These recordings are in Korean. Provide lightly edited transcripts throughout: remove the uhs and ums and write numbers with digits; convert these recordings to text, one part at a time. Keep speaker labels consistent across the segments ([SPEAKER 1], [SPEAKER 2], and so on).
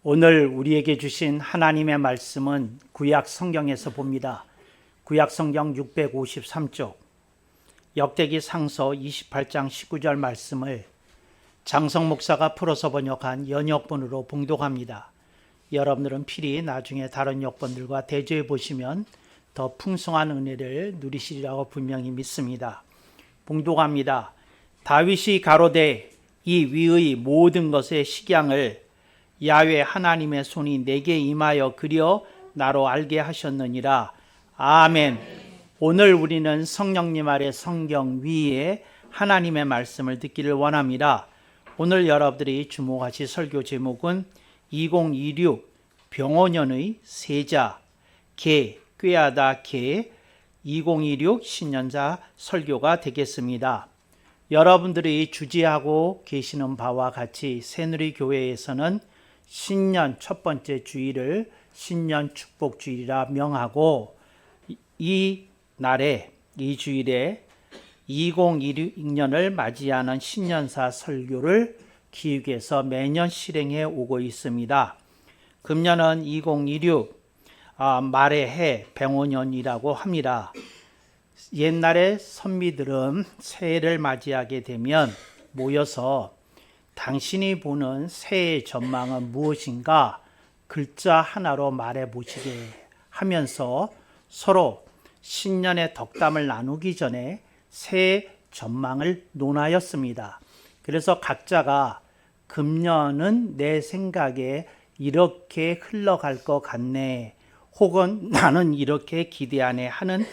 [SPEAKER 1] 오늘 우리에게 주신 하나님의 말씀은 구약 성경에서 봅니다. 구약 성경 653쪽 역대기 상서 28장 19절 말씀을 장성 목사가 풀어서 번역한 연역본으로 봉독합니다. 여러분들은 필히 나중에 다른 역본들과 대조해 보시면 더 풍성한 은혜를 누리시리라고 분명히 믿습니다. 봉독합니다. 다윗이 가로되 이 위의 모든 것의 식양을 야훼 하나님의 손이 내게 임하여 그려 나로 알게 하셨느니라. 아멘. 오늘 우리는 성령님 아래 성경 위에 하나님의 말씀을 듣기를 원합니다. 오늘 여러분들이 주목하실 설교 제목은 2026 병원년의 세자 개 꾀하다 개 2026 신년사 설교가 되겠습니다. 여러분들이 주지하고 계시는 바와 같이 새누리교회에서는 신년 첫 번째 주일을 신년 축복 주일이라 명하고 이 날에 이 주일에 2026년을 맞이하는 신년사 설교를 기획해서 매년 실행해 오고 있습니다. 금년은 2026 말의 해 병원년이라고 합니다. 옛날에 선비들은 새해를 맞이하게 되면 모여서 당신이 보는 새해의 전망은 무엇인가 글자 하나로 말해 보시게 하면서 서로 신년의 덕담을 나누기 전에 새해 전망을 논하였습니다. 그래서 각자가 금년은 내 생각에 이렇게 흘러갈 것 같네, 혹은 나는 이렇게 기대하네 하는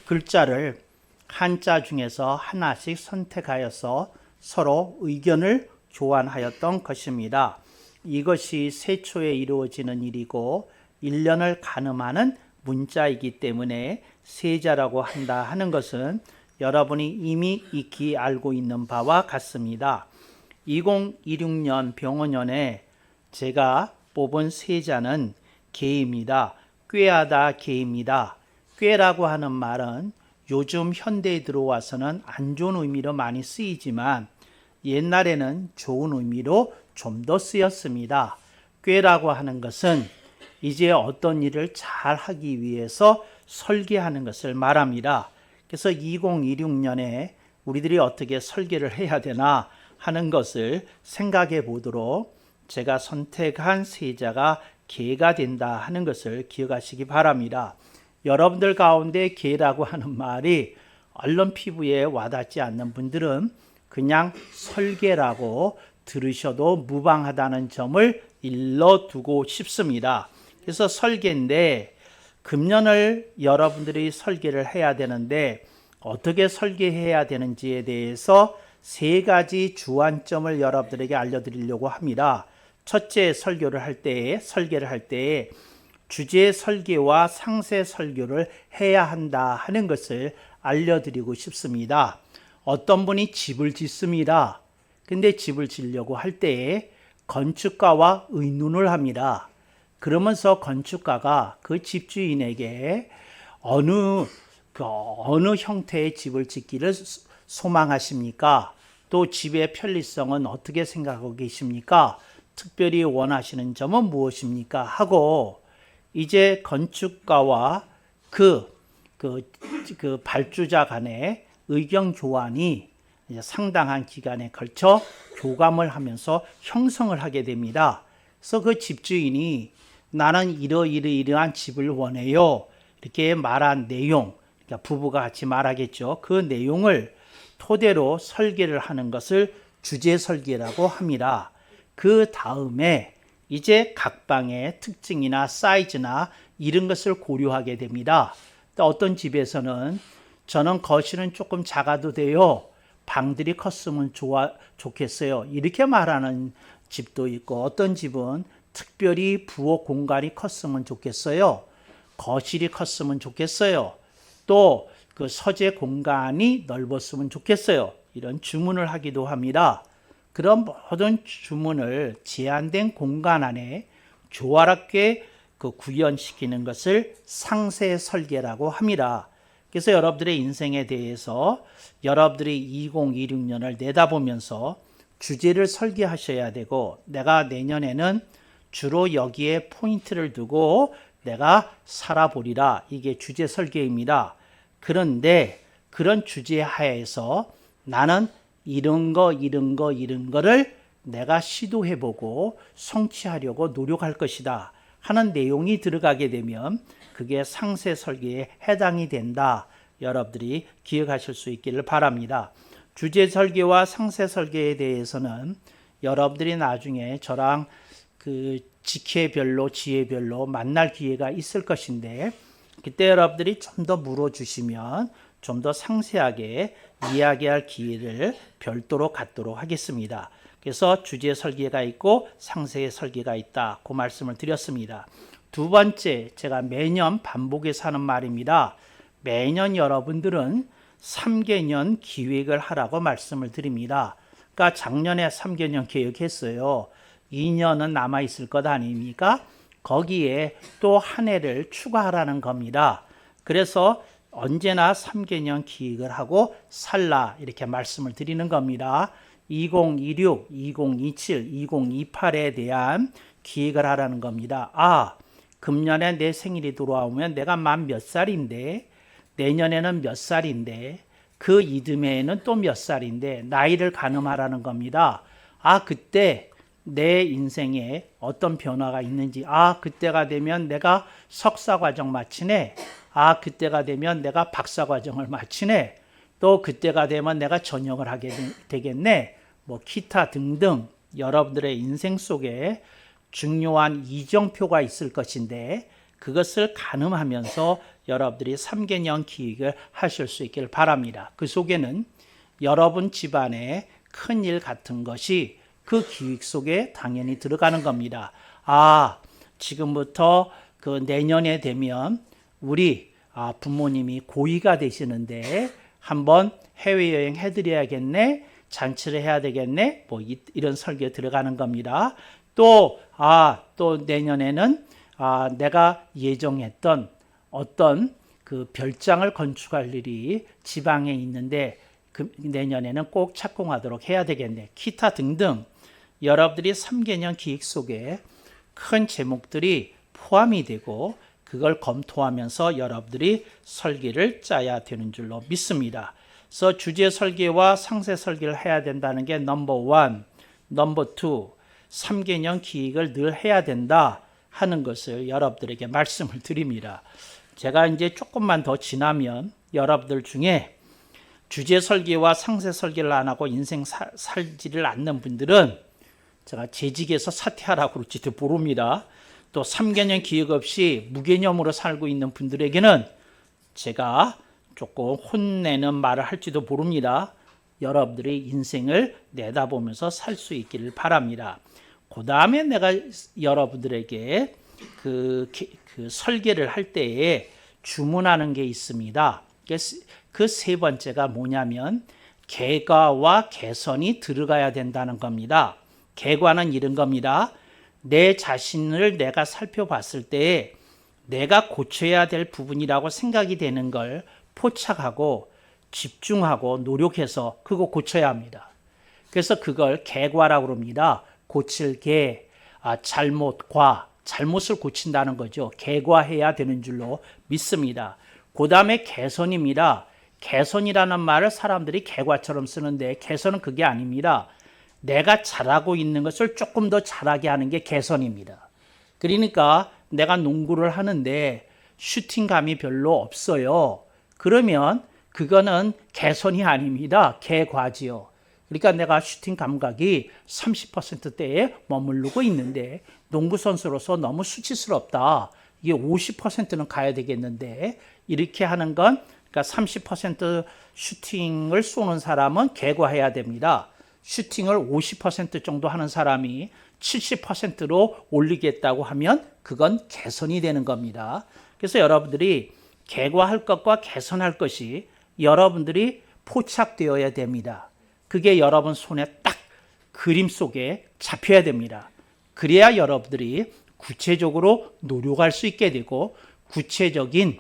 [SPEAKER 1] 글자를 한자 중에서 하나씩 선택하여서 서로 의견을 교환하였던 것입니다. 이것이 세초에 이루어지는 일이고 1년을 가늠하는 문자이기 때문에 세자라고 한다 하는 것은 여러분이 이미 익히 알고 있는 바와 같습니다. 2026년 병원년에 제가 뽑은 세자는 개입니다. 꾀하다 개입니다. 꾀라고 하는 말은 요즘 현대에 들어와서는 안 좋은 의미로 많이 쓰이지만 옛날에는 좋은 의미로 좀 더 쓰였습니다. 꾀라고 하는 것은 이제 어떤 일을 잘 하기 위해서 설계하는 것을 말합니다. 그래서 2026년에 우리들이 어떻게 설계를 해야 되나 하는 것을 생각해 보도록 제가 선택한 세자가 개가 된다 하는 것을 기억하시기 바랍니다. 여러분들 가운데 개라고 하는 말이 얼른 피부에 와닿지 않는 분들은 그냥 설계라고 들으셔도 무방하다는 점을 일러두고 싶습니다. 그래서 설계인데 금년을 여러분들이 설계를 해야 되는데 어떻게 설계해야 되는지에 대해서 세 가지 주안점을 여러분들에게 알려드리려고 합니다. 첫째, 설계를 할 때에 주제 설계와 상세 설교를 해야 한다 하는 것을 알려드리고 싶습니다. 어떤 분이 집을 짓습니다. 근데 집을 짓려고 할 때에 건축가와 의논을 합니다. 그러면서 건축가가 그 집주인에게 어느 형태의 집을 짓기를 소망하십니까? 또 집의 편리성은 어떻게 생각하고 계십니까? 특별히 원하시는 점은 무엇입니까? 하고 이제 건축가와 그 발주자 간의 의견 교환이 상당한 기간에 걸쳐 교감을 하면서 형성을 하게 됩니다. 그래서 그 집주인이 나는 이러이러한 집을 원해요, 이렇게 말한 내용, 그러니까 부부가 같이 말하겠죠. 그 내용을 토대로 설계를 하는 것을 주제 설계라고 합니다. 그 다음에 이제 각 방의 특징이나 사이즈나 이런 것을 고려하게 됩니다. 또 어떤 집에서는 저는 거실은 조금 작아도 돼요. 방들이 컸으면 좋겠어요. 이렇게 말하는 집도 있고, 어떤 집은 특별히 부엌 공간이 컸으면 좋겠어요. 거실이 컸으면 좋겠어요. 또 그 서재 공간이 넓었으면 좋겠어요. 이런 주문을 하기도 합니다. 그런 모든 주문을 제한된 공간 안에 조화롭게 구현시키는 것을 상세 설계라고 합니다. 그래서 여러분들의 인생에 대해서 여러분들이 2026년을 내다보면서 주제를 설계하셔야 되고, 내가 내년에는 주로 여기에 포인트를 두고 내가 살아보리라. 이게 주제 설계입니다. 그런데 그런 주제 하에서 나는 이런 거를 내가 시도해보고 성취하려고 노력할 것이다 하는 내용이 들어가게 되면 그게 상세 설계에 해당이 된다. 여러분들이 기억하실 수 있기를 바랍니다. 주제 설계와 상세 설계에 대해서는 여러분들이 나중에 저랑 직회별로 지혜별로 만날 기회가 있을 것인데, 그때 여러분들이 좀 더 물어주시면 좀 더 상세하게 이야기할 기회를 별도로 갖도록 하겠습니다. 그래서 주제 설계가 있고 상세 설계가 있다. 그 말씀을 드렸습니다. 두 번째, 제가 매년 반복해서 하는 말입니다. 매년 여러분들은 3개년 기획을 하라고 말씀을 드립니다. 그러니까 작년에 3개년 계획했어요. 2년은 남아있을 것 아닙니까? 거기에 또 한 해를 추가하라는 겁니다. 그래서 언제나 3개년 기획을 하고 살라 이렇게 말씀을 드리는 겁니다. 2026, 2027, 2028에 대한 기획을 하라는 겁니다. 금년에 내 생일이 돌아오면 내가 만 몇 살인데, 내년에는 몇 살인데, 그 이듬해에는 또 몇 살인데 나이를 가늠하라는 겁니다. 그때 내 인생에 어떤 변화가 있는지, 그때가 되면 내가 석사과정 마치네, 그때가 되면 내가 박사과정을 마치네, 또 그때가 되면 내가 전역을 하게 되겠네, 기타 등등 여러분들의 인생 속에 중요한 이정표가 있을 것인데, 그것을 가늠하면서 여러분들이 3개년 기획을 하실 수 있기를 바랍니다. 그 속에는 여러분 집안의 큰일 같은 것이 그 기획 속에 당연히 들어가는 겁니다. 지금부터 내년에 되면 우리 부모님이 고위가 되시는데 한번 해외여행 해드려야겠네, 잔치를 해야 되겠네, 이런 설계 들어가는 겁니다. 또 내년에는 내가 예정했던 어떤 그 별장을 건축할 일이 지방에 있는데 내년에는 꼭 착공하도록 해야 되겠네, 기타 등등 여러분들이 3개년 기획 속에 큰 제목들이 포함이 되고, 그걸 검토하면서 여러분들이 설계를 짜야 되는 줄로 믿습니다. 그래서 주제 설계와 상세 설계를 해야 된다는 게 넘버 1, 넘버 2, 3개년 기획을 늘 해야 된다 하는 것을 여러분들에게 말씀을 드립니다. 제가 이제 조금만 더 지나면 여러분들 중에 주제 설계와 상세 설계를 안 하고 인생 살지를 않는 분들은 제가 재직에서 사퇴하라고 그럴지도 모릅니다. 또 3개년 기획 없이 무개념으로 살고 있는 분들에게는 제가 조금 혼내는 말을 할지도 모릅니다. 여러분들의 인생을 내다보면서 살 수 있기를 바랍니다. 그 다음에 내가 여러분들에게 그 설계를 할 때에 주문하는 게 있습니다. 그 세 번째가 뭐냐면 개과와 개선이 들어가야 된다는 겁니다. 개과는 이런 겁니다. 내 자신을 내가 살펴봤을 때 내가 고쳐야 될 부분이라고 생각이 되는 걸 포착하고 집중하고 노력해서 그거 고쳐야 합니다. 그래서 그걸 개과라고 합니다. 고칠 개, 잘못을 고친다는 거죠. 개과해야 되는 줄로 믿습니다. 그 다음에 개선입니다. 개선이라는 말을 사람들이 개과처럼 쓰는데 개선은 그게 아닙니다. 내가 잘하고 있는 것을 조금 더 잘하게 하는 게 개선입니다. 그러니까 내가 농구를 하는데 슈팅감이 별로 없어요. 그러면 그거는 개선이 아닙니다. 개과지요. 그러니까 내가 슈팅 감각이 30%대에 머무르고 있는데 농구 선수로서 너무 수치스럽다. 이게 50%는 가야 되겠는데 이렇게 하는 건 그러니까 30% 슈팅을 쏘는 사람은 개과해야 됩니다. 슈팅을 50% 정도 하는 사람이 70%로 올리겠다고 하면 그건 개선이 되는 겁니다. 그래서 여러분들이 개과할 것과 개선할 것이 여러분들이 포착되어야 됩니다. 그게 여러분 손에 딱 그림 속에 잡혀야 됩니다. 그래야 여러분들이 구체적으로 노력할 수 있게 되고 구체적인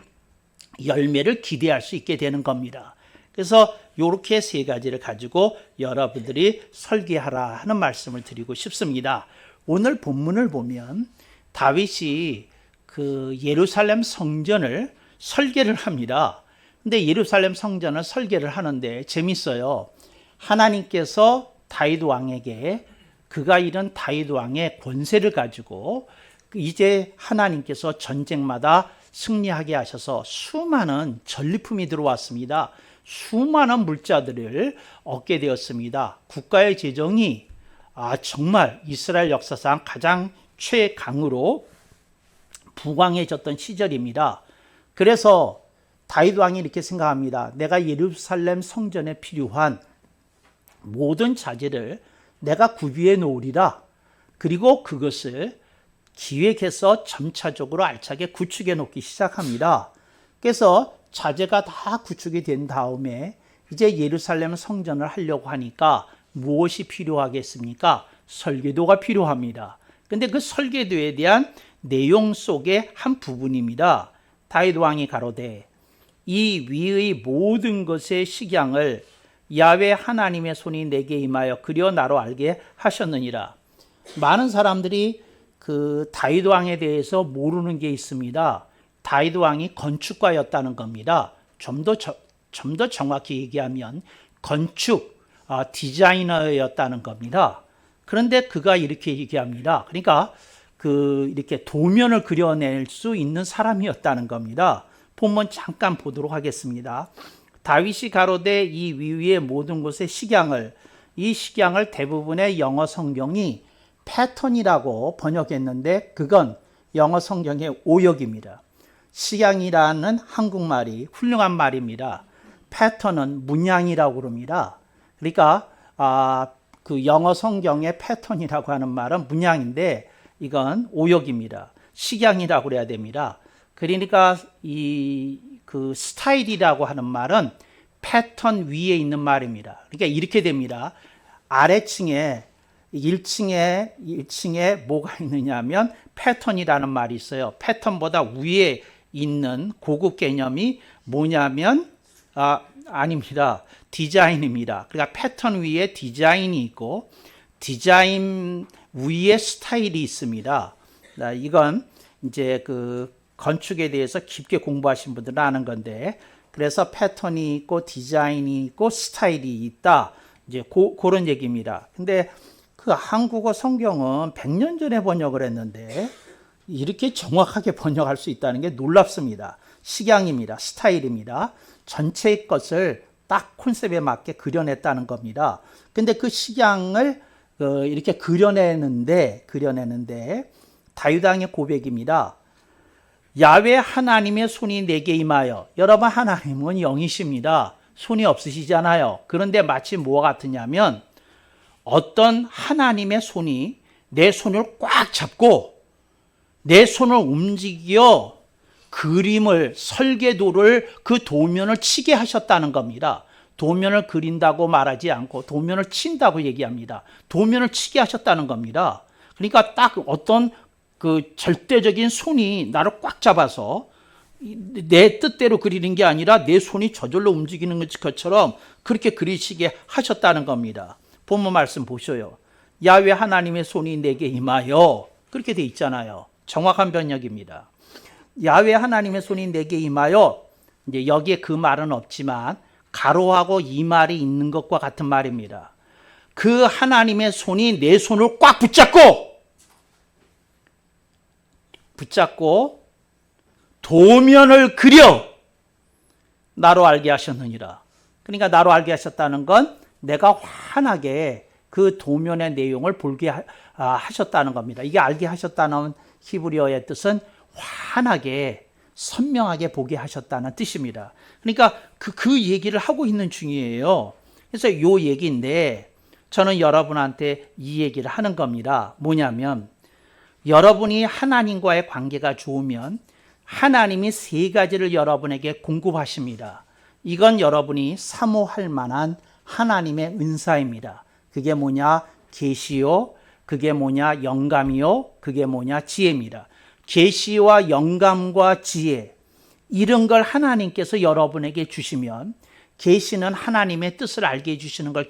[SPEAKER 1] 열매를 기대할 수 있게 되는 겁니다. 그래서 이렇게 세 가지를 가지고 여러분들이 설계하라 하는 말씀을 드리고 싶습니다. 오늘 본문을 보면 다윗이 그 예루살렘 성전을 설계를 합니다. 근데 예루살렘 성전을 설계를 하는데 재밌어요. 하나님께서 다윗 왕에게 그가 이룬 다윗 왕의 권세를 가지고 이제 하나님께서 전쟁마다 승리하게 하셔서 수많은 전리품이 들어왔습니다. 수많은 물자들을 얻게 되었습니다. 국가의 재정이 정말 이스라엘 역사상 가장 최강으로 부강해졌던 시절입니다. 그래서 다윗 왕이 이렇게 생각합니다. 내가 예루살렘 성전에 필요한 모든 자재를 내가 구비해 놓으리라. 그리고 그것을 기획해서 점차적으로 알차게 구축해 놓기 시작합니다. 그래서 자재가 다 구축이 된 다음에 이제 예루살렘 성전을 하려고 하니까 무엇이 필요하겠습니까? 설계도가 필요합니다. 근데 그 설계도에 대한 내용 속의 한 부분입니다. 다윗 왕이 가로되 이 위의 모든 것의 식양을 야훼 하나님의 손이 내게 임하여 그려 나로 알게 하셨느니라. 많은 사람들이 그 다윗 왕에 대해서 모르는 게 있습니다. 다윗 왕이 건축가였다는 겁니다. 좀 더 정확히 얘기하면 건축 디자이너였다는 겁니다. 그런데 그가 이렇게 얘기합니다. 그러니까 이렇게 도면을 그려낼 수 있는 사람이었다는 겁니다. 본문 잠깐 보도록 하겠습니다. 다윗이 가로되 이 위위의 모든 곳의 식양을, 이 식양을 대부분의 영어 성경이 패턴이라고 번역했는데 그건 영어 성경의 오역입니다. 식양이라는 한국말이 훌륭한 말입니다. 패턴은 문양이라고 그럽니다. 그러니까 그 영어 성경의 패턴이라고 하는 말은 문양인데 이건 오역입니다. 식양이라고 그래야 됩니다. 그러니까 그 스타일이라고 하는 말은 패턴 위에 있는 말입니다. 그러니까 이렇게 됩니다. 아래층에 1층에 뭐가 있느냐 하면 패턴이라는 말이 있어요. 패턴보다 위에 있는 고급 개념이 뭐냐면 아닙니다. 디자인입니다. 그러니까 패턴 위에 디자인이 있고 디자인 위에 스타일이 있습니다. 이건 이제 그 건축에 대해서 깊게 공부하신 분들은 아는 건데 그래서 패턴이 있고 디자인이 있고 스타일이 있다. 이제 그런 얘기입니다. 근데 그 한국어 성경은 100년 전에 번역을 했는데 이렇게 정확하게 번역할 수 있다는 게 놀랍습니다. 식양입니다. 스타일입니다. 전체의 것을 딱 콘셉트에 맞게 그려냈다는 겁니다. 근데 그 식양을 이렇게 그려내는데 다윗 왕의 고백입니다. 야훼 하나님의 손이 내게 임하여. 여러분, 하나님은 영이십니다. 손이 없으시잖아요. 그런데 마치 뭐와 같으냐면 어떤 하나님의 손이 내 손을 꽉 잡고 내 손을 움직여 그림을, 설계도를, 그 도면을 치게 하셨다는 겁니다. 도면을 그린다고 말하지 않고 도면을 친다고 얘기합니다. 도면을 치게 하셨다는 겁니다. 그러니까 딱 어떤 그 절대적인 손이 나를 꽉 잡아서 내 뜻대로 그리는 게 아니라 내 손이 저절로 움직이는 것처럼 그렇게 그리시게 하셨다는 겁니다. 본문 말씀 보셔요. 야훼 하나님의 손이 내게 임하여. 그렇게 돼 있잖아요. 정확한 번역입니다. 야훼 하나님의 손이 내게 임하여. 이제 여기에 그 말은 없지만 가로하고 이 말이 있는 것과 같은 말입니다. 그 하나님의 손이 내 손을 꽉 붙잡고 도면을 그려 나로 알게 하셨느니라. 그러니까 나로 알게 하셨다는 건 내가 환하게 그 도면의 내용을 보게 하셨다는 겁니다. 이게 알게 하셨다는 히브리어의 뜻은 환하게 선명하게 보게 하셨다는 뜻입니다. 그러니까 그 얘기를 하고 있는 중이에요. 그래서 요 얘기인데 저는 여러분한테 이 얘기를 하는 겁니다. 뭐냐면 여러분이 하나님과의 관계가 좋으면 하나님이 세 가지를 여러분에게 공급하십니다. 이건 여러분이 사모할 만한 하나님의 은사입니다. 그게 뭐냐? 계시요, 그게 뭐냐? 영감이요, 그게 뭐냐? 지혜입니다. 계시와 영감과 지혜, 이런 걸 하나님께서 여러분에게 주시면, 계시는 하나님의 뜻을 알게 해주시는 걸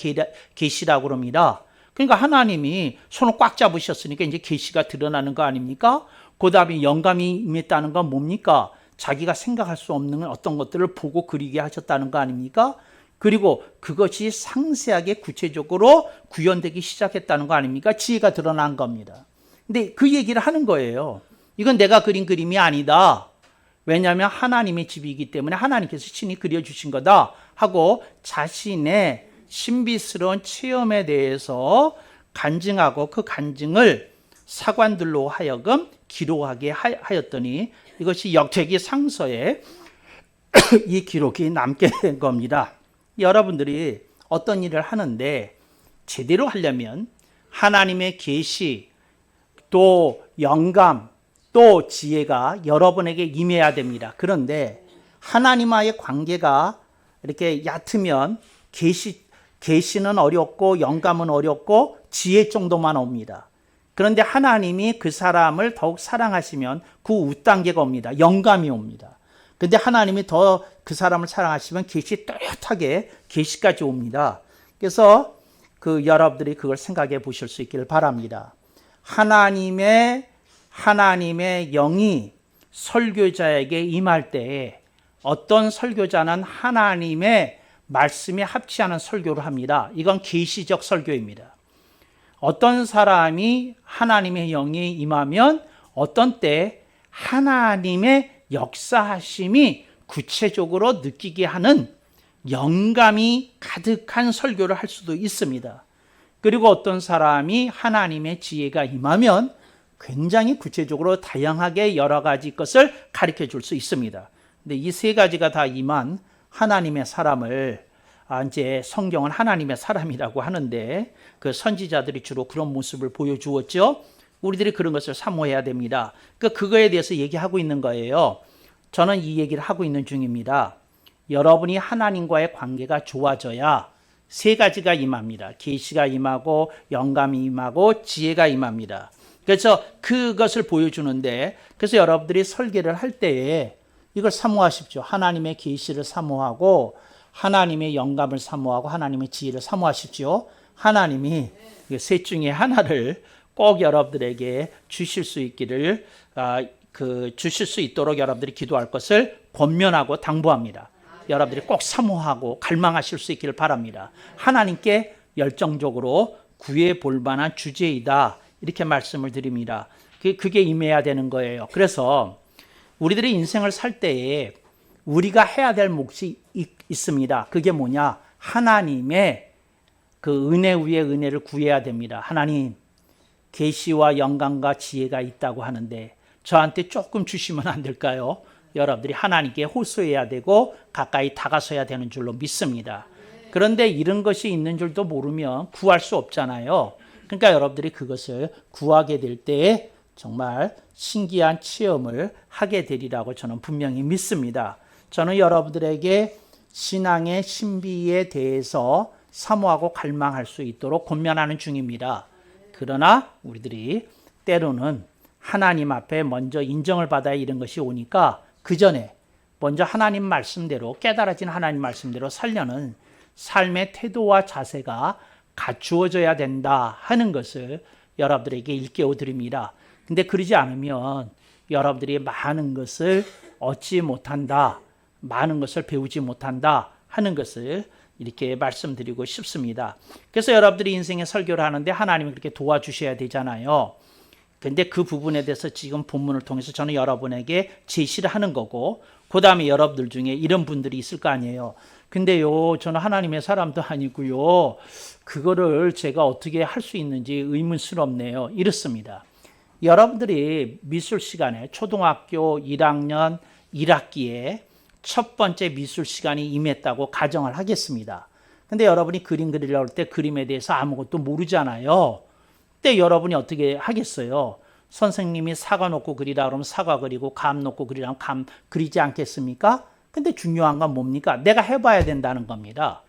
[SPEAKER 1] 계시라고 합니다. 그러니까 하나님이 손을 꽉 잡으셨으니까 이제 계시가 드러나는 거 아닙니까? 그 다음에 영감이 임했다는 건 뭡니까? 자기가 생각할 수 없는 어떤 것들을 보고 그리게 하셨다는 거 아닙니까? 그리고 그것이 상세하게 구체적으로 구현되기 시작했다는 거 아닙니까? 지혜가 드러난 겁니다. 근데 그 얘기를 하는 거예요. 이건 내가 그린 그림이 아니다. 왜냐하면 하나님의 집이기 때문에 하나님께서 친히 그려주신 거다 하고 자신의 신비스러운 체험에 대해서 간증하고 그 간증을 사관들로 하여금 기록하게 하였더니 이것이 역대기 상서에 이 기록이 남게 된 겁니다. 여러분들이 어떤 일을 하는데 제대로 하려면 하나님의 계시, 또 영감, 또 지혜가 여러분에게 임해야 됩니다. 그런데 하나님과의 관계가 이렇게 얕으면 계시는 어렵고 영감은 어렵고 지혜 정도만 옵니다. 그런데 하나님이 그 사람을 더욱 사랑하시면 그 윗단계가 옵니다. 영감이 옵니다. 근데 하나님이 더 그 사람을 사랑하시면 계시 뚜렷하게 계시까지 옵니다. 그래서 여러분들이 그걸 생각해 보실 수 있기를 바랍니다. 하나님의 영이 설교자에게 임할 때에 어떤 설교자는 하나님의 말씀에 합치하는 설교를 합니다. 이건 계시적 설교입니다. 어떤 사람이 하나님의 영이 임하면 어떤 때 하나님의 역사하심이 구체적으로 느끼게 하는 영감이 가득한 설교를 할 수도 있습니다. 그리고 어떤 사람이 하나님의 지혜가 임하면 굉장히 구체적으로 다양하게 여러 가지 것을 가르쳐 줄 수 있습니다. 근데 이 세 가지가 다 임한 하나님의 사람을 이제 성경은 하나님의 사람이라고 하는데 그 선지자들이 주로 그런 모습을 보여주었죠. 우리들이 그런 것을 사모해야 됩니다. 그거에 대해서 얘기하고 있는 거예요. 저는 이 얘기를 하고 있는 중입니다. 여러분이 하나님과의 관계가 좋아져야 세 가지가 임합니다. 계시가 임하고 영감이 임하고 지혜가 임합니다. 그래서 그것을 보여주는데 그래서 여러분들이 설계를 할 때에 이걸 사모하십시오. 하나님의 계시를 사모하고 하나님의 영감을 사모하고 하나님의 지혜를 사모하십시오. 하나님이 셋 중에 하나를 꼭 여러분들에게 주실 수 있기를 주실 수 있도록 여러분들이 기도할 것을 권면하고 당부합니다. 여러분들이 꼭 사모하고 갈망하실 수 있기를 바랍니다. 하나님께 열정적으로 구해 볼 만한 주제이다. 이렇게 말씀을 드립니다. 그게 임해야 되는 거예요. 그래서 우리들이 인생을 살 때에 우리가 해야 될 몫이 있습니다. 그게 뭐냐? 하나님의 그 은혜 위에 은혜를 구해야 됩니다. 하나님, 계시와 영감과 지혜가 있다고 하는데 저한테 조금 주시면 안 될까요? 여러분들이 하나님께 호소해야 되고 가까이 다가서야 되는 줄로 믿습니다. 그런데 이런 것이 있는 줄도 모르면 구할 수 없잖아요. 그러니까 여러분들이 그것을 구하게 될 때에 정말 신기한 체험을 하게 되리라고 저는 분명히 믿습니다. 저는 여러분들에게 신앙의 신비에 대해서 사모하고 갈망할 수 있도록 권면하는 중입니다. 그러나 우리들이 때로는 하나님 앞에 먼저 인정을 받아야 이런 것이 오니까 그 전에 먼저 하나님 말씀대로 깨달아진 하나님 말씀대로 살려는 삶의 태도와 자세가 갖추어져야 된다 하는 것을 여러분들에게 일깨워 드립니다. 근데 그러지 않으면 여러분들이 많은 것을 얻지 못한다, 많은 것을 배우지 못한다 하는 것을 이렇게 말씀드리고 싶습니다. 그래서 여러분들이 인생의 설교를 하는데 하나님이 그렇게 도와주셔야 되잖아요. 근데 그 부분에 대해서 지금 본문을 통해서 저는 여러분에게 제시를 하는 거고, 그 다음에 여러분들 중에 이런 분들이 있을 거 아니에요. 근데요, 저는 하나님의 사람도 아니고요, 그거를 제가 어떻게 할 수 있는지 의문스럽네요. 이렇습니다. 여러분들이 미술 시간에 초등학교 1학년 1학기에 첫 번째 미술 시간이 임했다고 가정을 하겠습니다. 근데 여러분이 그림 그리려고 할 때 그림에 대해서 아무것도 모르잖아요. 그때 여러분이 어떻게 하겠어요? 선생님이 사과 놓고 그리라 그러면 사과 그리고 감 놓고 그리라면 감 그리지 않겠습니까? 근데 중요한 건 뭡니까? 내가 해봐야 된다는 겁니다.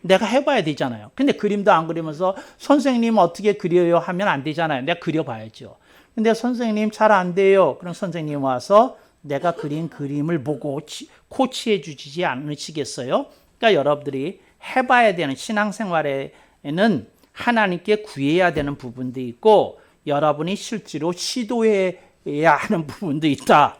[SPEAKER 1] 내가 해봐야 되잖아요. 근데 그림도 안 그리면서 선생님 어떻게 그려요 하면 안 되잖아요. 내가 그려봐야죠. 근데 선생님 잘 안 돼요. 그럼 선생님 와서 내가 그린 그림을 보고 코치해 주시지 않으시겠어요? 그러니까 여러분들이 해봐야 되는 신앙생활에는 하나님께 구해야 되는 부분도 있고 여러분이 실제로 시도해야 하는 부분도 있다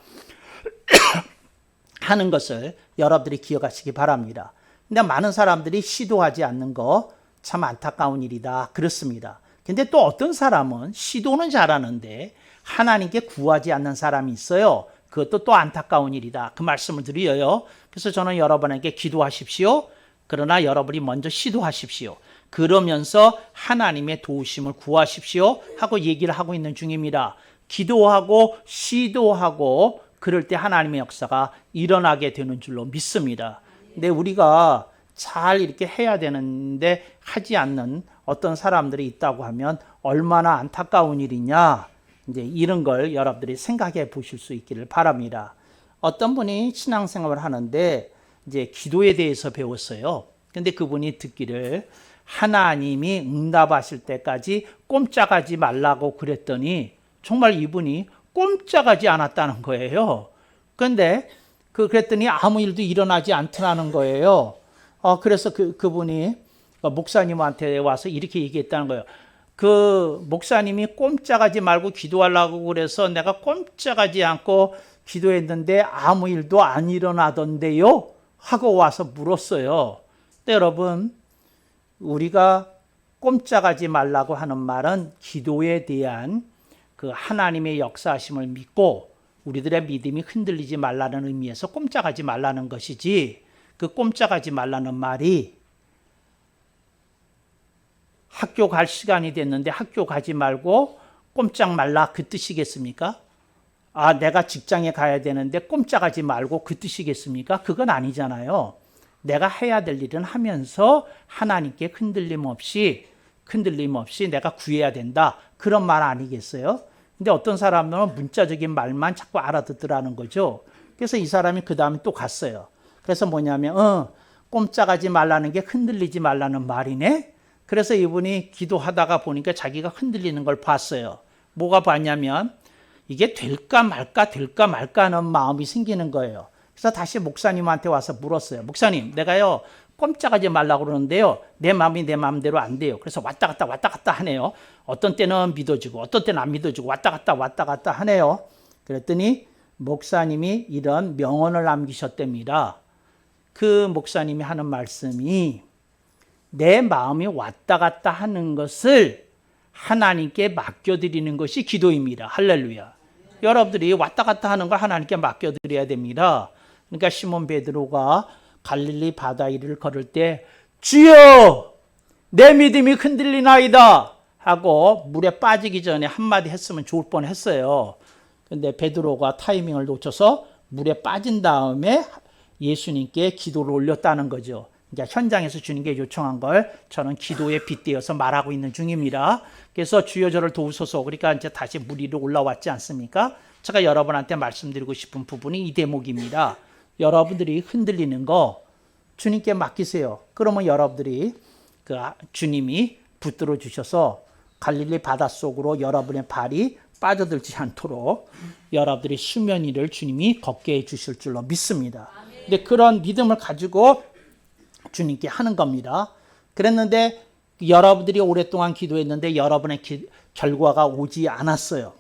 [SPEAKER 1] 하는 것을 여러분들이 기억하시기 바랍니다. 근데 많은 사람들이 시도하지 않는 거 참 안타까운 일이다. 그렇습니다. 근데 또 어떤 사람은 시도는 잘하는데 하나님께 구하지 않는 사람이 있어요. 그것도 또 안타까운 일이다. 그 말씀을 드려요. 그래서 저는 여러분에게 기도하십시오. 그러나 여러분이 먼저 시도하십시오. 그러면서 하나님의 도우심을 구하십시오 하고 얘기를 하고 있는 중입니다. 기도하고 시도하고 그럴 때 하나님의 역사가 일어나게 되는 줄로 믿습니다. 근데 우리가 잘 이렇게 해야 되는데 하지 않는 어떤 사람들이 있다고 하면 얼마나 안타까운 일이냐, 이제 이런 걸 여러분들이 생각해 보실 수 있기를 바랍니다. 어떤 분이 신앙생활을 하는데 이제 기도에 대해서 배웠어요. 근데 그분이 듣기를 하나님이 응답하실 때까지 꼼짝하지 말라고 그랬더니 정말 이분이 꼼짝하지 않았다는 거예요. 그런데 그랬더니 아무 일도 일어나지 않더라는 거예요. 그래서 그분이 목사님한테 와서 이렇게 얘기했다는 거예요. 그 목사님이 꼼짝하지 말고 기도하려고 그래서 내가 꼼짝하지 않고 기도했는데 아무 일도 안 일어나던데요? 하고 와서 물었어요. 근데 여러분, 우리가 꼼짝하지 말라고 하는 말은 기도에 대한 그 하나님의 역사하심을 믿고 우리들의 믿음이 흔들리지 말라는 의미에서 꼼짝하지 말라는 것이지, 그 꼼짝하지 말라는 말이 학교 갈 시간이 됐는데 학교 가지 말고 꼼짝 말라 그 뜻이겠습니까? 내가 직장에 가야 되는데 꼼짝하지 말고 그 뜻이겠습니까? 그건 아니잖아요. 내가 해야 될 일은 하면서 하나님께 흔들림 없이 내가 구해야 된다. 그런 말 아니겠어요? 근데 어떤 사람은 문자적인 말만 자꾸 알아듣더라는 거죠. 그래서 이 사람이 그 다음에 또 갔어요. 그래서 뭐냐면 꼼짝하지 말라는 게 흔들리지 말라는 말이네. 그래서 이분이 기도하다가 보니까 자기가 흔들리는 걸 봤어요. 뭐가 봤냐면 이게 될까 말까 하는 마음이 생기는 거예요. 그래서 다시 목사님한테 와서 물었어요. 목사님, 내가요 꼼짝하지 말라고 그러는데요, 내 마음이 내 마음대로 안 돼요. 그래서 왔다 갔다 하네요. 어떤 때는 믿어지고 어떤 때는 안 믿어지고 왔다 갔다 하네요. 그랬더니 목사님이 이런 명언을 남기셨답니다. 그 목사님이 하는 말씀이 내 마음이 왔다 갔다 하는 것을 하나님께 맡겨드리는 것이 기도입니다. 할렐루야. 여러분들이 왔다 갔다 하는 걸 하나님께 맡겨드려야 됩니다. 그러니까 시몬 베드로가 갈릴리 바다 위를 걸을 때 주여 내 믿음이 흔들리나이다 하고 물에 빠지기 전에 한마디 했으면 좋을 뻔했어요. 그런데 베드로가 타이밍을 놓쳐서 물에 빠진 다음에 예수님께 기도를 올렸다는 거죠. 그러니까 현장에서 주님께 요청한 걸 저는 기도에 빗대어서 말하고 있는 중입니다. 그래서 주여 저를 도우소서. 그러니까 이제 다시 물 위로 올라왔지 않습니까? 제가 여러분한테 말씀드리고 싶은 부분이 이 대목입니다. 여러분들이 흔들리는 거 주님께 맡기세요. 그러면 여러분들이 그 주님이 붙들어 주셔서 갈릴리 바닷속으로 여러분의 발이 빠져들지 않도록 여러분들이 수면 위를 주님이 걷게 해 주실 줄로 믿습니다. 근데 그런 믿음을 가지고 주님께 하는 겁니다. 그랬는데 여러분들이 오랫동안 기도했는데 여러분의 결과가 오지 않았어요.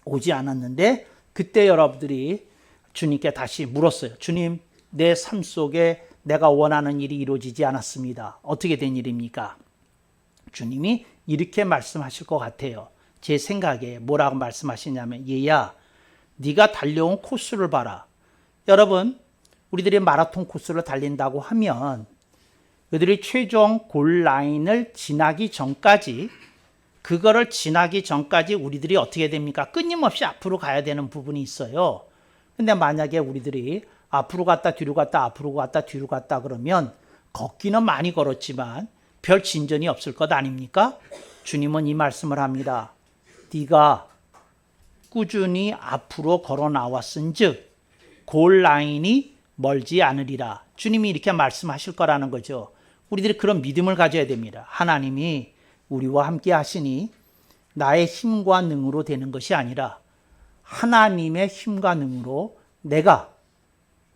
[SPEAKER 1] 오지 않았는데 그때 여러분들이 주님께 다시 물었어요. 주님, 내 삶 속에 내가 원하는 일이 이루어지지 않았습니다. 어떻게 된 일입니까? 주님이 이렇게 말씀하실 것 같아요. 제 생각에 뭐라고 말씀하시냐면, 얘야, 네가 달려온 코스를 봐라. 여러분, 우리들이 마라톤 코스를 달린다고 하면 그들이 최종 골 라인을 지나기 전까지, 그거를 지나기 전까지 우리들이 어떻게 됩니까? 끊임없이 앞으로 가야 되는 부분이 있어요. 근데 만약에 우리들이 앞으로 갔다 뒤로 갔다 앞으로 갔다 뒤로 갔다 그러면 걷기는 많이 걸었지만 별 진전이 없을 것 아닙니까? 주님은 이 말씀을 합니다. 네가 꾸준히 앞으로 걸어 나왔은즉 골 라인이 멀지 않으리라. 주님이 이렇게 말씀하실 거라는 거죠. 우리들이 그런 믿음을 가져야 됩니다. 하나님이 우리와 함께 하시니 나의 힘과 능으로 되는 것이 아니라 하나님의 힘과 능으로 내가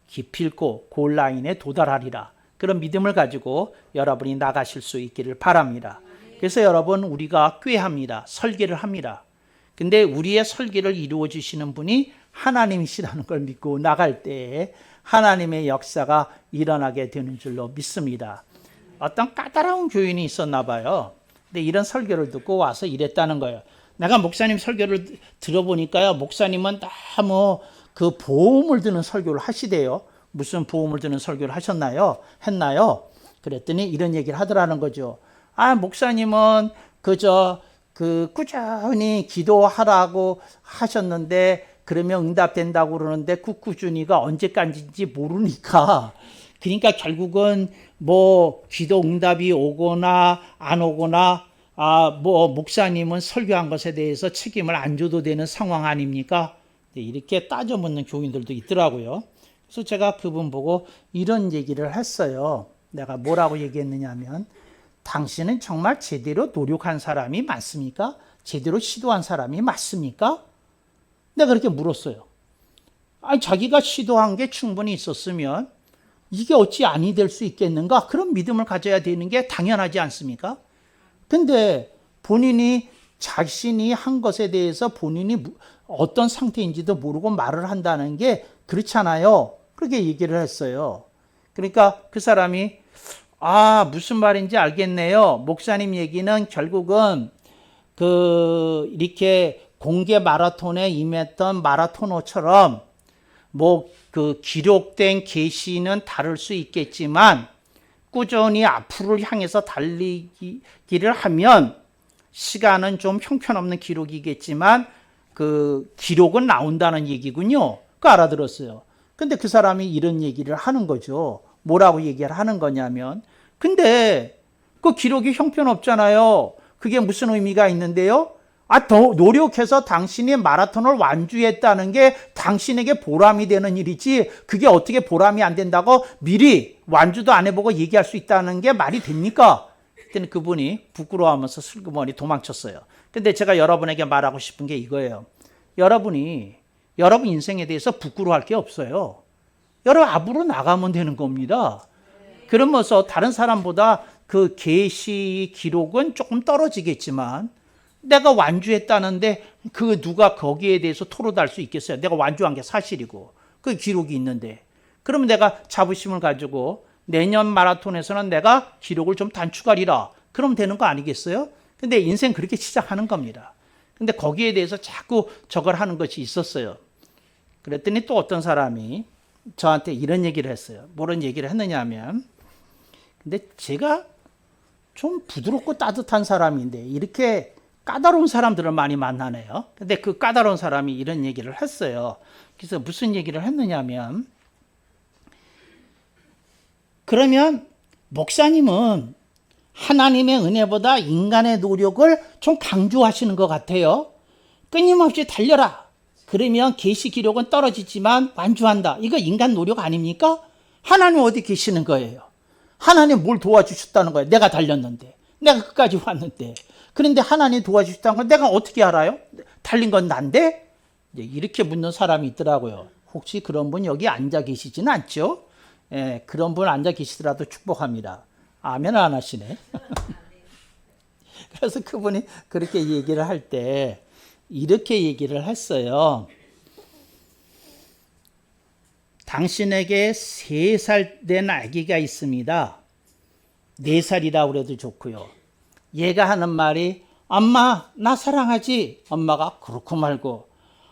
[SPEAKER 1] 기필코 골 라인에 도달하리라. 그런 믿음을 가지고 여러분이 나가실 수 있기를 바랍니다. 그래서 여러분, 우리가 꾀합니다. 설계를 합니다. 근데 우리의 설계를 이루어 주시는 분이 하나님이시라는 걸 믿고 나갈 때 하나님의 역사가 일어나게 되는 줄로 믿습니다. 어떤 까다로운 교인이 있었나 봐요. 근데 이런 설교를 듣고 와서 이랬다는 거예요. 내가 목사님 설교를 들어보니까요, 목사님은 너무 그 보험을 드는 설교를 하시대요. 무슨 보험을 드는 설교를 했나요? 그랬더니 이런 얘기를 하더라는 거죠. 목사님은 그저 꾸준히 기도하라고 하셨는데 그러면 응답된다고 그러는데 그 꾸준히가 언제까지인지 모르니까, 그러니까 결국은 뭐 기도 응답이 오거나 안 오거나 목사님은 설교한 것에 대해서 책임을 안 져도 되는 상황 아닙니까? 이렇게 따져 묻는 교인들도 있더라고요. 그래서 제가 그분 보고 이런 얘기를 했어요. 내가 뭐라고 얘기했느냐 하면, 당신은 정말 제대로 노력한 사람이 맞습니까? 제대로 시도한 사람이 맞습니까? 내가 그렇게 물었어요. 자기가 시도한 게 충분히 있었으면 이게 어찌 아니 될 수 있겠는가? 그런 믿음을 가져야 되는 게 당연하지 않습니까? 근데 본인이 자신이 한 것에 대해서 본인이 어떤 상태인지도 모르고 말을 한다는 게 그렇잖아요. 그렇게 얘기를 했어요. 그러니까 그 사람이 무슨 말인지 알겠네요. 목사님 얘기는 결국은 이렇게 공개 마라톤에 임했던 마라토너처럼 그 기록된 계시는 다를 수 있겠지만 꾸준히 앞으로 향해서 달리기를 하면 시간은 좀 형편없는 기록이겠지만 그 기록은 나온다는 얘기군요. 그거 알아들었어요. 근데 그 사람이 이런 얘기를 하는 거죠. 뭐라고 얘기를 하는 거냐면, 근데 그 기록이 형편없잖아요. 그게 무슨 의미가 있는데요? 더 노력해서 당신이 마라톤을 완주했다는 게 당신에게 보람이 되는 일이지, 그게 어떻게 보람이 안 된다고 미리 완주도 안 해보고 얘기할 수 있다는 게 말이 됩니까? 그때는 그분이 부끄러워하면서 슬그머니 도망쳤어요. 근데 제가 여러분에게 말하고 싶은 게 이거예요. 여러분이 여러분 인생에 대해서 부끄러워할 게 없어요. 여러분 앞으로 나가면 되는 겁니다. 그러면서 다른 사람보다 그 계시 기록은 조금 떨어지겠지만 내가 완주했다는데 그 누가 거기에 대해서 토로할 수 있겠어요? 내가 완주한 게 사실이고 그 기록이 있는데, 그러면 내가 자부심을 가지고 내년 마라톤에서는 내가 기록을 좀 단축하리라, 그러면 되는 거 아니겠어요? 근데 인생 그렇게 시작하는 겁니다. 근데 거기에 대해서 자꾸 저걸 하는 것이 있었어요. 그랬더니 또 어떤 사람이 저한테 이런 얘기를 했어요. 뭐런 얘기를 했느냐 하면, 근데 제가 좀 부드럽고 따뜻한 사람인데 이렇게 까다로운 사람들을 많이 만나네요. 근데 그 까다로운 사람이 이런 얘기를 했어요. 그래서 무슨 얘기를 했느냐면, 그러면 목사님은 하나님의 은혜보다 인간의 노력을 좀 강조하시는 것 같아요. 끊임없이 달려라. 그러면 계시 기록은 떨어지지만 완주한다. 이거 인간 노력 아닙니까? 하나님 어디 계시는 거예요? 하나님 뭘 도와주셨다는 거예요? 내가 달렸는데, 내가 끝까지 왔는데. 그런데 하나님 도와주셨다는 걸 내가 어떻게 알아요? 달린 건 난데? 이렇게 묻는 사람이 있더라고요. 혹시 그런 분 여기 앉아 계시지는 않죠? 예, 그런 분 앉아 계시더라도 축복합니다. 아멘 안 하시네. 그래서 그분이 그렇게 얘기를 할 때 이렇게 얘기를 했어요. 당신에게 3살 된 아기가 있습니다. 4살이라고 그래도 좋고요. 얘가 하는 말이 엄마 나 사랑하지? 엄마가 그렇고 말고,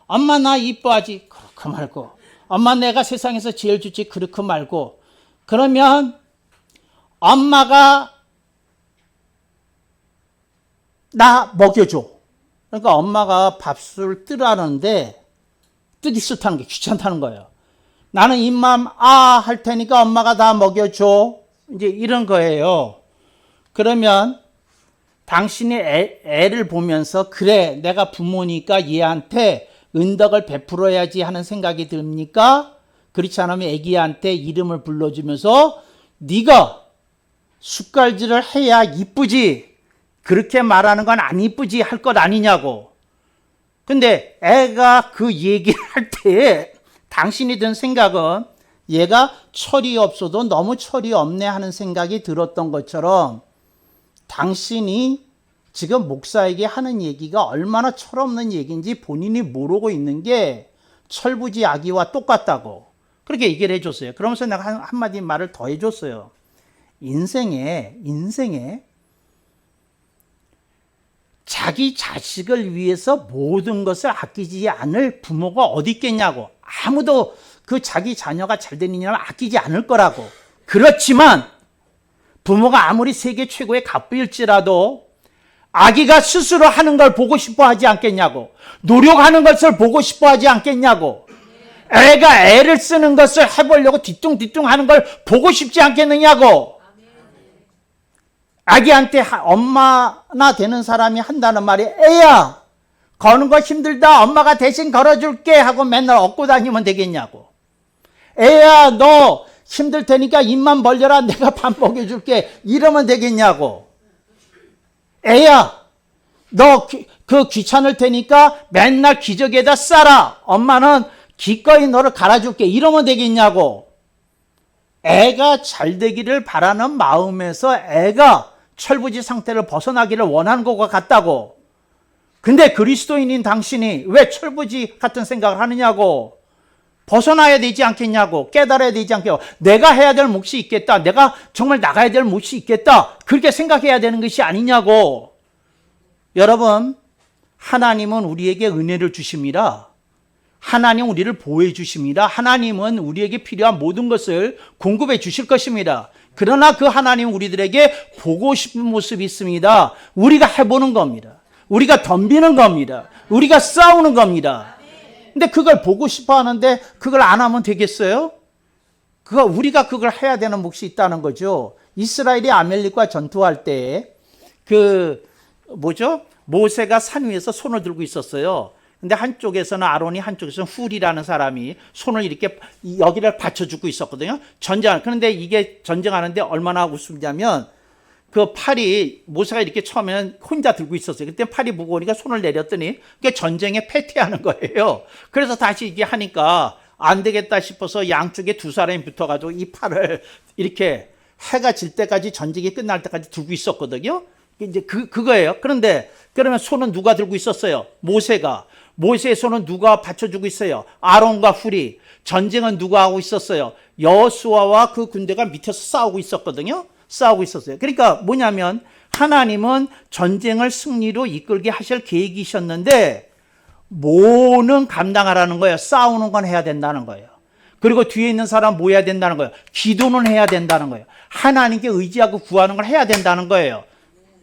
[SPEAKER 1] 엄마 나 이뻐하지? 그렇고 말고, 엄마 내가 세상에서 제일 좋지? 그렇고 말고. 그러면 엄마가 나 먹여줘. 그러니까 엄마가 밥술 뜨라는데 뜨기 싫다는 게 귀찮다는 거예요. 나는 입만 할 테니까 엄마가 다 먹여줘. 이제 이런 거예요. 그러면 당신이 애를 보면서 그래 내가 부모니까 얘한테 은덕을 베풀어야지 하는 생각이 듭니까? 그렇지 않으면 애기한테 이름을 불러주면서 네가 숟갈질을 해야 이쁘지 그렇게 말하는 건 안 이쁘지 할 것 아니냐고. 근데 애가 그 얘기를 할 때 당신이 든 생각은 얘가 철이 없어도 너무 철이 없네 하는 생각이 들었던 것처럼 당신이 지금 목사에게 하는 얘기가 얼마나 철없는 얘기인지 본인이 모르고 있는 게 철부지 아기와 똑같다고 그렇게 얘기를 해줬어요. 그러면서 내가 한마디 말을 더 해줬어요. 인생에 자기 자식을 위해서 모든 것을 아끼지 않을 부모가 어디 있겠냐고. 아무도 그 자기 자녀가 잘 되는 일을 아끼지 않을 거라고. 그렇지만 부모가 아무리 세계 최고의 갑부일지라도 아기가 스스로 하는 걸 보고 싶어 하지 않겠냐고. 노력하는 것을 보고 싶어 하지 않겠냐고. 애가 애를 쓰는 것을 해보려고 뒤뚱뒤뚱 하는 걸 보고 싶지 않겠느냐고. 아기한테 엄마나 되는 사람이 한다는 말이 애야 거는 거 힘들다 엄마가 대신 걸어줄게 하고 맨날 업고 다니면 되겠냐고. 애야 너 힘들 테니까 입만 벌려라 내가 밥 먹여줄게 이러면 되겠냐고. 애야 너 그 귀찮을 테니까 맨날 기저귀에다 싸라 엄마는 기꺼이 너를 갈아줄게 이러면 되겠냐고. 애가 잘 되기를 바라는 마음에서 애가 철부지 상태를 벗어나기를 원하는 것과 같다고. 근데 그리스도인인 당신이 왜 철부지 같은 생각을 하느냐고. 벗어나야 되지 않겠냐고. 깨달아야 되지 않겠냐고. 내가 해야 될 몫이 있겠다. 내가 정말 나가야 될 몫이 있겠다. 그렇게 생각해야 되는 것이 아니냐고. 여러분, 하나님은 우리에게 은혜를 주십니다. 하나님 우리를 보호해 주십니다. 하나님은 우리에게 필요한 모든 것을 공급해 주실 것입니다. 그러나 그 하나님 우리들에게 보고 싶은 모습이 있습니다. 우리가 해보는 겁니다. 우리가 덤비는 겁니다. 우리가 싸우는 겁니다. 근데 그걸 보고 싶어 하는데 그걸 안 하면 되겠어요? 우리가 그걸 해야 되는 몫이 있다는 거죠. 이스라엘이 아멜렉과 전투할 때 모세가 산 위에서 손을 들고 있었어요. 근데 한쪽에서는 아론이 한쪽에서는 훌이라는 사람이 손을 이렇게 여기를 받쳐주고 있었거든요. 그런데 이게 전쟁하는데 얼마나 웃음냐면 그 팔이 모세가 이렇게 처음에는 혼자 들고 있었어요. 그때 팔이 무거우니까 손을 내렸더니 그게 전쟁에 패퇴하는 거예요. 그래서 다시 이게 하니까 안 되겠다 싶어서 양쪽에 두 사람이 붙어가지고 이 팔을 이렇게 해가 질 때까지 전쟁이 끝날 때까지 들고 있었거든요. 이제 그거예요. 그런데 그러면 손은 누가 들고 있었어요? 모세의 손은 누가 받쳐주고 있어요? 아론과 훌이. 전쟁은 누가 하고 있었어요? 여호수아와 그 군대가 밑에서 싸우고 있었거든요. 싸우고 있었어요. 그러니까 뭐냐면 하나님은 전쟁을 승리로 이끌게 하실 계획이셨는데 뭐는 감당하라는 거예요. 싸우는 건 해야 된다는 거예요. 그리고 뒤에 있는 사람 모여야 된다는 거예요. 기도는 해야 된다는 거예요. 하나님께 의지하고 구하는 걸 해야 된다는 거예요.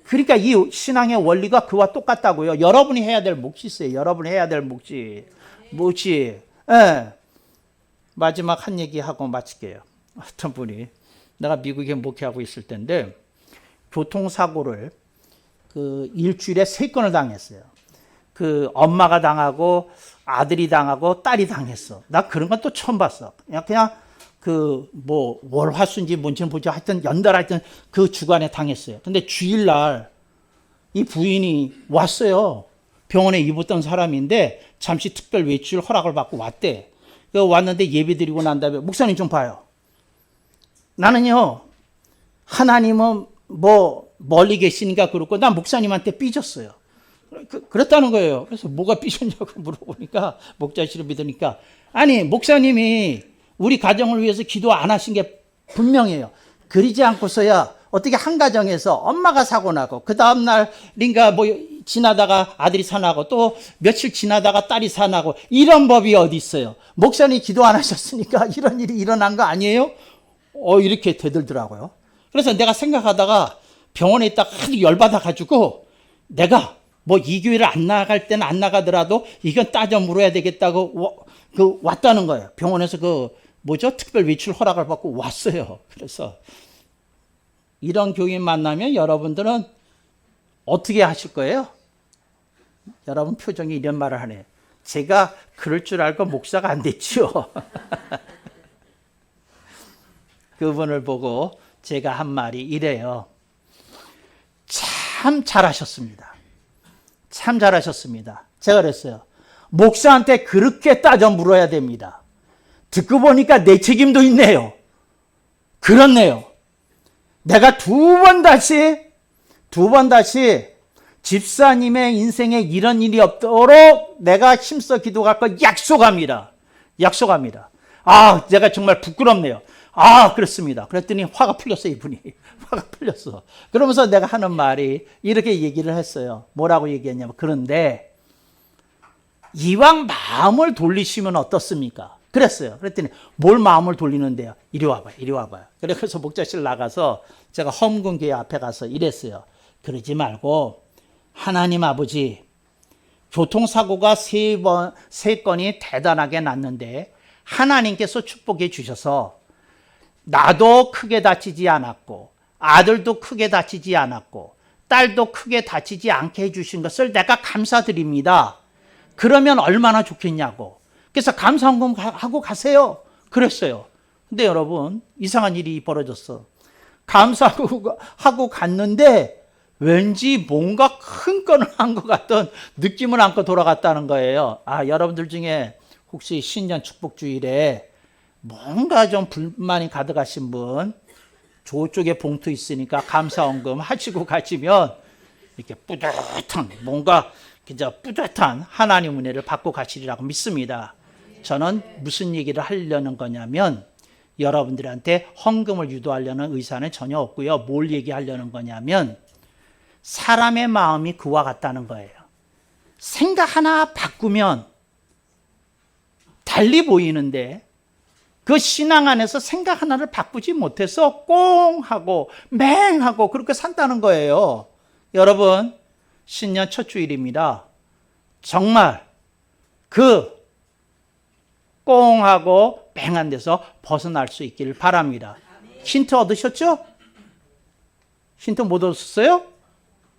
[SPEAKER 1] 그러니까 이 신앙의 원리가 그와 똑같다고요. 여러분이 해야 될 몫이 있어요. 여러분이 해야 될 몫이. 예. 마지막 한 얘기 하고 마칠게요. 어떤 분이 내가 미국에 목회하고 있을 때인데 교통사고를 일주일에 3건을 당했어요. 엄마가 당하고 아들이 당하고 딸이 당했어. 나 그런 건 또 처음 봤어. 그냥 월화수인지 뭔지는 보죠. 하여튼 연달아 하여튼 그 주간에 당했어요. 근데 주일날 이 부인이 왔어요. 병원에 입었던 사람인데 잠시 특별 외출 허락을 받고 왔대. 왔는데 예배 드리고 난 다음에 목사님 좀 봐요. 나는요, 하나님은 멀리 계시니까 그렇고 난 목사님한테 삐졌어요. 그랬다는 거예요. 그래서 뭐가 삐졌냐고 물어보니까 목자씨를 믿으니까 아니 목사님이 우리 가정을 위해서 기도 안 하신 게 분명해요. 그러지 않고서야 어떻게 한 가정에서 엄마가 사고 나고 그 다음날인가 지나다가 아들이 산하고 또 며칠 지나다가 딸이 산하고 이런 법이 어디 있어요? 목사님이 기도 안 하셨으니까 이런 일이 일어난 거 아니에요? 이렇게 되들더라고요. 그래서 내가 생각하다가 병원에 있다가 하도 열받아가지고 내가 뭐 이 교회를 안 나갈 때는 안 나가더라도 이건 따져 물어야 되겠다고 왔다는 거예요. 병원에서 특별 외출 허락을 받고 왔어요. 그래서 이런 교인 만나면 여러분들은 어떻게 하실 거예요? 여러분 표정이 이런 말을 하네요. 제가 그럴 줄 알고 목사가 안 됐지요. 그분을 보고 제가 한 말이 이래요. 참 잘하셨습니다. 참 잘하셨습니다. 제가 그랬어요. 목사한테 그렇게 따져 물어야 됩니다. 듣고 보니까 내 책임도 있네요. 그렇네요. 내가 두 번 다시 집사님의 인생에 이런 일이 없도록 내가 힘써 기도할 거 약속합니다. 약속합니다. 내가 정말 부끄럽네요. 그렇습니다. 그랬더니 화가 풀렸어요, 이분이. 화가 풀렸어. 그러면서 내가 하는 말이 이렇게 얘기를 했어요. 뭐라고 얘기했냐면, 그런데 이왕 마음을 돌리시면 어떻습니까? 그랬어요. 그랬더니 뭘 마음을 돌리는데요? 이리 와봐요. 그래서 목자실 나가서 제가 험군교회 앞에 가서 이랬어요. 그러지 말고 하나님 아버지, 교통사고가 세 건이 대단하게 났는데 하나님께서 축복해 주셔서 나도 크게 다치지 않았고 아들도 크게 다치지 않았고 딸도 크게 다치지 않게 해주신 것을 내가 감사드립니다. 그러면 얼마나 좋겠냐고. 그래서 감사헌금 하고 가세요. 그랬어요. 근데 여러분 이상한 일이 벌어졌어. 감사하고 갔는데 왠지 뭔가 큰 건을 한 것 같던 느낌을 안고 돌아갔다는 거예요. 여러분들 중에 혹시 신년 축복주일에 뭔가 좀 불만이 가득하신 분, 저쪽에 봉투 있으니까 감사헌금 하시고 가시면 이렇게 뿌듯한, 뭔가 진짜 뿌듯한 하나님 은혜를 받고 가시리라고 믿습니다. 저는 무슨 얘기를 하려는 거냐면 여러분들한테 헌금을 유도하려는 의사는 전혀 없고요. 뭘 얘기하려는 거냐면 사람의 마음이 그와 같다는 거예요. 생각 하나 바꾸면 달리 보이는데 그 신앙 안에서 생각 하나를 바꾸지 못해서 꽁 하고 맹하고 그렇게 산다는 거예요. 여러분 신년 첫 주일입니다. 정말 그 꽁하고 맹한 데서 벗어날 수 있기를 바랍니다. 힌트 얻으셨죠? 힌트 못 얻었어요?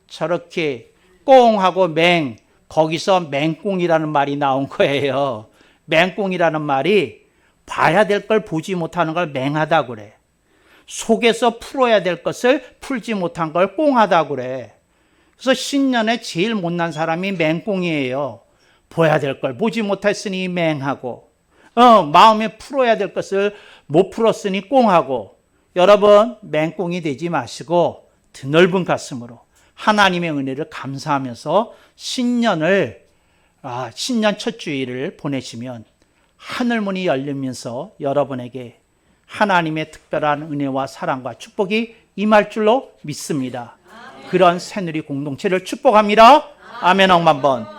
[SPEAKER 1] 저렇게 꽁하고 맹, 거기서 맹꽁이라는 말이 나온 거예요. 맹꽁이라는 말이 봐야 될 걸 보지 못하는 걸 맹하다고 그래. 속에서 풀어야 될 것을 풀지 못한 걸 꽁하다고 그래. 그래서 신년에 제일 못난 사람이 맹꽁이에요. 봐야 될 걸 보지 못했으니 맹하고, 마음에 풀어야 될 것을 못 풀었으니 꽁하고. 여러분 맹꽁이 되지 마시고 드넓은 가슴으로 하나님의 은혜를 감사하면서 신년 첫 주일을 보내시면 하늘문이 열리면서 여러분에게 하나님의 특별한 은혜와 사랑과 축복이 임할 줄로 믿습니다. 그런 새누리 공동체를 축복합니다. 아멘. 억만 번.